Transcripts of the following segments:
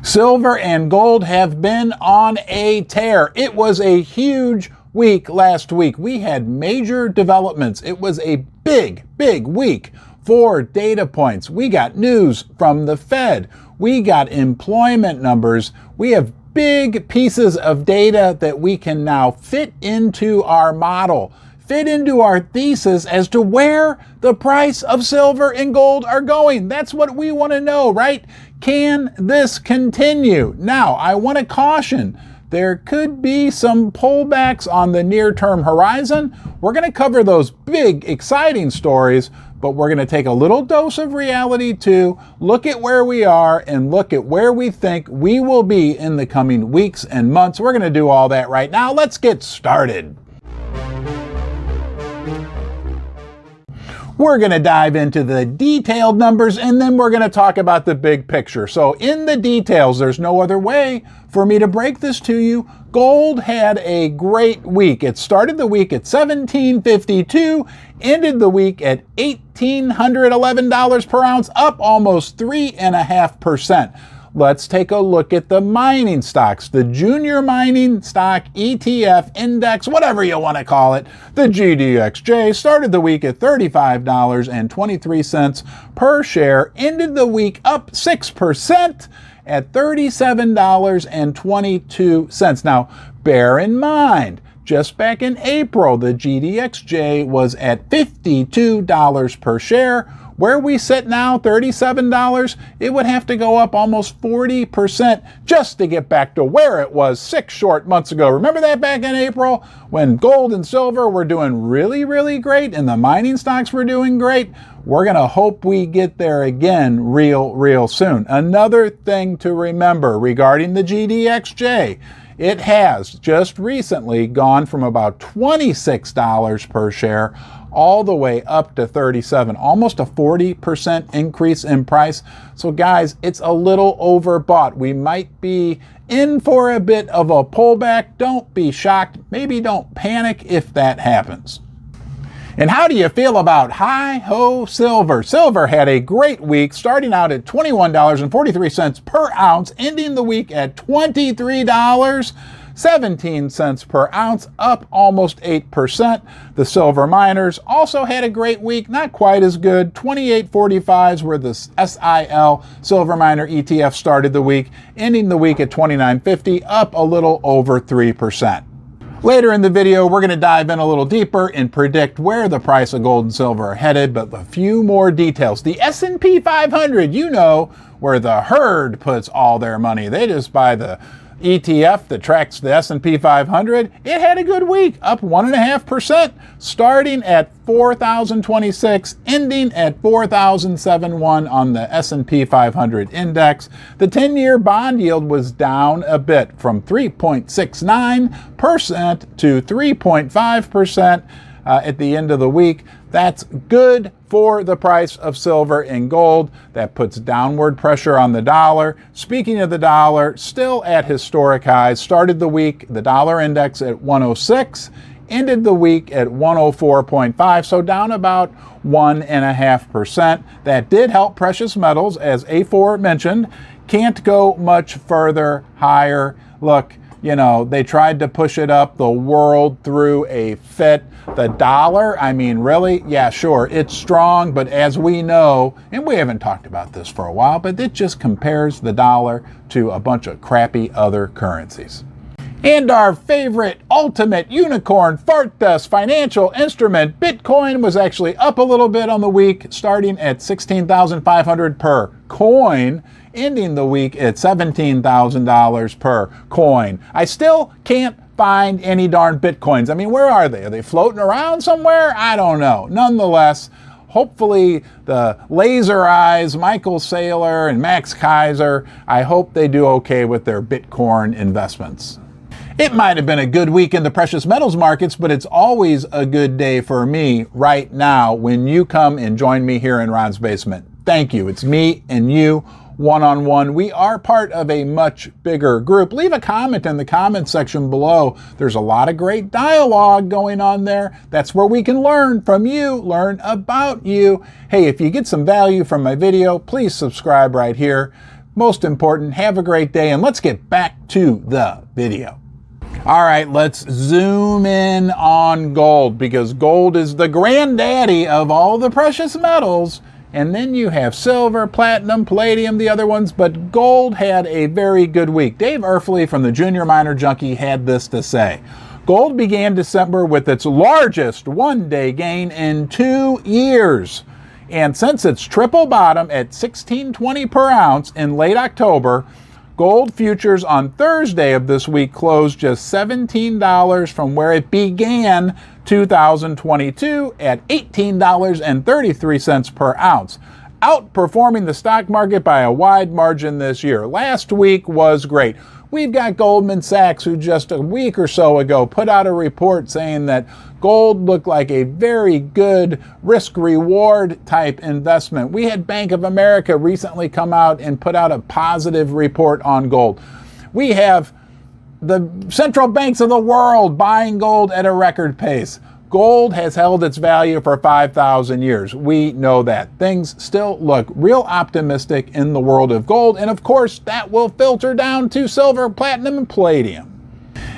Silver and gold have been on a tear. It was a huge week last week. We had major developments. It was a big week for data points. We got news from the Fed. We got employment numbers. We have big pieces of data that we can now fit into our model, fit into our thesis as to where the price of silver and gold are going. That's what we want to know, right? Can this continue? Now, I want to caution, there could be some pullbacks on the near-term horizon. We're going to cover those big, exciting stories, but we're going to take a little dose of reality too, look at where we are and look at where we think we will be in the coming weeks and months. We're going to do all that right now. Let's get started. We're going to dive into the detailed numbers and then we're going to talk about the big picture. So in the details, there's no other way for me to break this to you. Gold had a great week. It started the week at $1,752, ended the week at $1,811 per ounce, up almost 3.5%. Let's take a look at the mining stocks. The junior mining stock ETF index, whatever you want to call it, the GDXJ, started the week at $35.23 per share, ended the week up 6% at $37.22. Now, bear in mind, just back in April, the GDXJ was at $52 per share. Where we sit now, $37, it would have to go up almost 40% just to get back to where it was 6 short months ago. Remember that back in April when gold and silver were doing really great and the mining stocks were doing great? We're going to hope we get there again real soon. Another thing to remember regarding the GDXJ, it has just recently gone from about $26 per share all the way up to $37, almost a 40% increase in price. So guys, it's a little overbought. We might be in for a bit of a pullback. Don't be shocked. Maybe don't panic if that happens. And how do you feel about hi-ho silver? Silver had a great week, starting out at $21.43 per ounce, ending the week at $23.17 per ounce, up almost 8%. The silver miners also had a great week, not quite as good. 28.45s where the SIL silver miner ETF started the week, ending the week at $29.50, up a little over 3%. Later in the video, we're going to dive in a little deeper and predict where the price of gold and silver are headed, but a few more details. The S&P 500, you know, where the herd puts all their money. They just buy the ETF that tracks the S&P 500. It had a good week, up 1.5%, starting at 4,026, ending at 4,071 on the S&P 500 index. The 10-year bond yield was down a bit from 3.69% to 3.5% at the end of the week. That's good for the price of silver and gold. That puts downward pressure on the dollar. Speaking of the dollar, still at historic highs. Started the week, the dollar index at 106, ended the week at 104.5, so down about 1.5%. That did help precious metals, as A4 mentioned. Can't go much further higher. Look, you know, they tried to push it up. The world threw a fit. The dollar, I mean, really? Yeah, sure, it's strong, but as we know, and we haven't talked about this for a while, but it just compares the dollar to a bunch of crappy other currencies. And our favorite ultimate unicorn fart dust financial instrument, Bitcoin, was actually up a little bit on the week, starting at $16,500 per coin, ending the week at $17,000 per coin. I still can't find any darn Bitcoins. I mean, where are they? Are they floating around somewhere? I don't know. Nonetheless, hopefully the laser eyes, Michael Saylor and Max Kaiser, I hope they do okay with their Bitcoin investments. It might have been a good week in the precious metals markets, but it's always a good day for me right now when you come and join me here in Ron's Basement. Thank you. It's me and you, one-on-one. We are part of a much bigger group. Leave a comment in the comment section below. There's a lot of great dialogue going on there. That's where we can learn from you, learn about you. Hey, if you get some value from my video, please subscribe right here. most important, have a great day, and let's get back to the video. All right, let's zoom in on gold, because gold is the granddaddy of all the precious metals. And then you have silver, platinum, palladium, the other ones, but gold had a very good week. Dave Erfley from the Junior Miner Junkie had this to say. Gold began December with its largest one-day gain in 2 years. And since its triple bottom at $16.20 per ounce in late October, gold futures on Thursday of this week closed just $17 from where it began 2022 at $18.33 per ounce, outperforming the stock market by a wide margin this year. Last week was great. We've got Goldman Sachs, who just a week or so ago put out a report saying that gold looked like a very good risk-reward type investment. We had Bank of America recently come out and put out a positive report on gold. We have the central banks of the world buying gold at a record pace. Gold has held its value for 5,000 years. We know that. Things still look real optimistic in the world of gold, and of course that will filter down to silver, platinum, and palladium.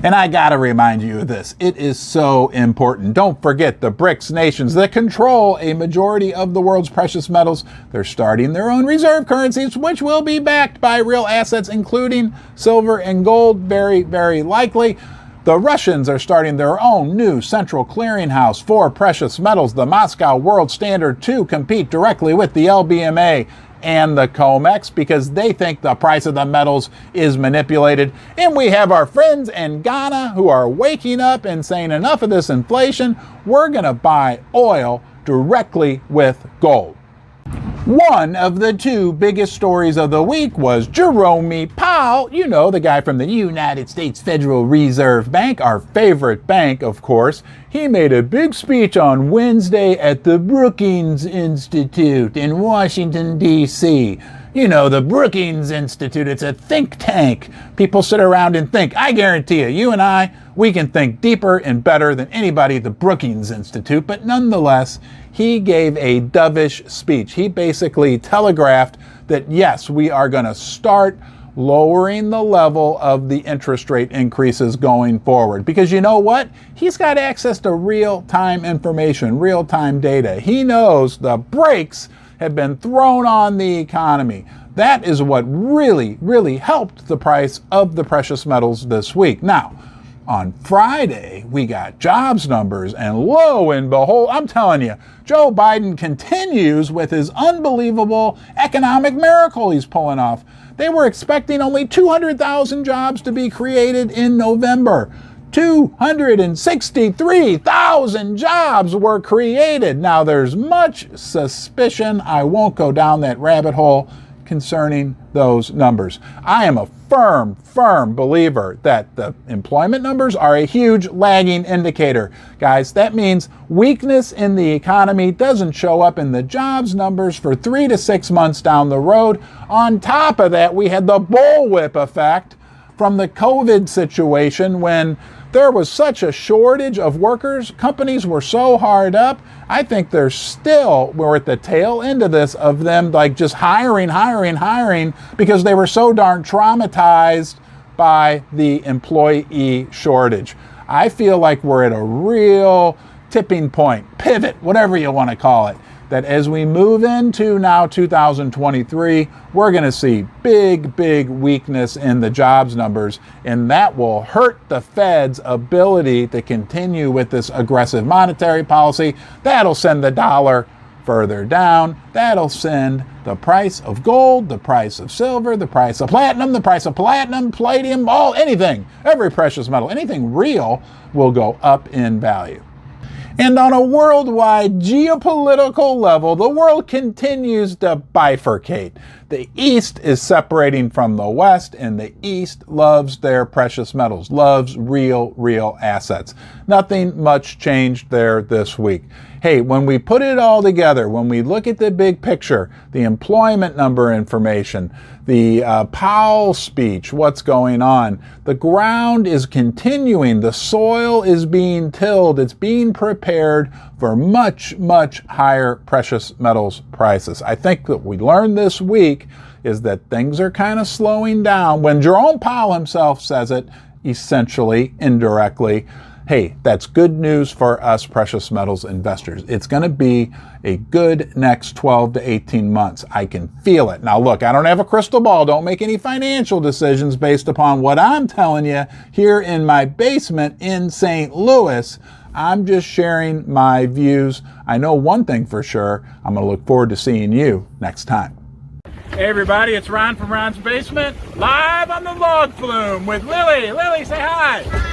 And I gotta remind you of this. It is so important. Don't forget the BRICS nations that control a majority of the world's precious metals. They're starting their own reserve currencies, which will be backed by real assets, including silver and gold, very, very likely. The Russians are starting their own new central clearinghouse for precious metals, the Moscow World Standard, to compete directly with the LBMA and the COMEX, because they think the price of the metals is manipulated. And we have our friends in Ghana who are waking up and saying, enough of this inflation. We're going to buy oil directly with gold. One of the two biggest stories of the week was Jerome Powell, you know, the guy from the United States Federal Reserve Bank, our favorite bank, of course. He made a big speech on Wednesday at the Brookings Institute in Washington, D.C. You know, the Brookings Institute, it's a think tank. People sit around and think. I guarantee you and I, we can think deeper and better than anybody at the Brookings Institute, but nonetheless, he gave a dovish speech. He basically telegraphed that, yes, we are going to start lowering the level of the interest rate increases going forward. Because you know what? He's got access to real-time information, real-time data. He knows the brakes have been thrown on the economy. That is what really, really helped the price of the precious metals this week. Now, on Friday, we got jobs numbers, and lo and behold, I'm telling you, Joe Biden continues with his unbelievable economic miracle he's pulling off. They were expecting only 200,000 jobs to be created in November. 263,000 jobs were created. Now, there's much suspicion. I won't go down that rabbit hole concerning those numbers. I am a firm believer that the employment numbers are a huge lagging indicator. Guys, that means weakness in the economy doesn't show up in the jobs numbers for 3 to 6 months down the road. On top of that, we had the bullwhip effect from the COVID situation when there was such a shortage of workers. Companies were so hard up. I think we're at the tail end of this, of them like just hiring because they were so darn traumatized by the employee shortage. I feel like we're at a real tipping point, pivot, whatever you want to call it, that as we move into now 2023, we're going to see big weakness in the jobs numbers, and that will hurt the Fed's ability to continue with this aggressive monetary policy. That'll send the dollar further down. That'll send the price of gold, the price of silver, the price of platinum, palladium, anything, every precious metal, anything real will go up in value. And on a worldwide geopolitical level, the world continues to bifurcate. The East is separating from the West, and the East loves their precious metals, loves real assets. Nothing much changed there this week. Hey, when we put it all together, when we look at the big picture, the employment number information, the Powell speech, what's going on, the ground is continuing, the soil is being tilled, it's being prepared for much higher precious metals prices. I think that we learned this week is that things are kind of slowing down. When Jerome Powell himself says it, essentially, indirectly, hey, that's good news for us precious metals investors. It's going to be a good next 12 to 18 months. I can feel it. Now, look, I don't have a crystal ball. Don't make any financial decisions based upon what I'm telling you here in my basement in St. Louis. I'm just sharing my views. I know one thing for sure. I'm going to look forward to seeing you next time. Hey everybody, it's Ron from Ron's Basement, live on the log flume with Lily. Lily, say hi.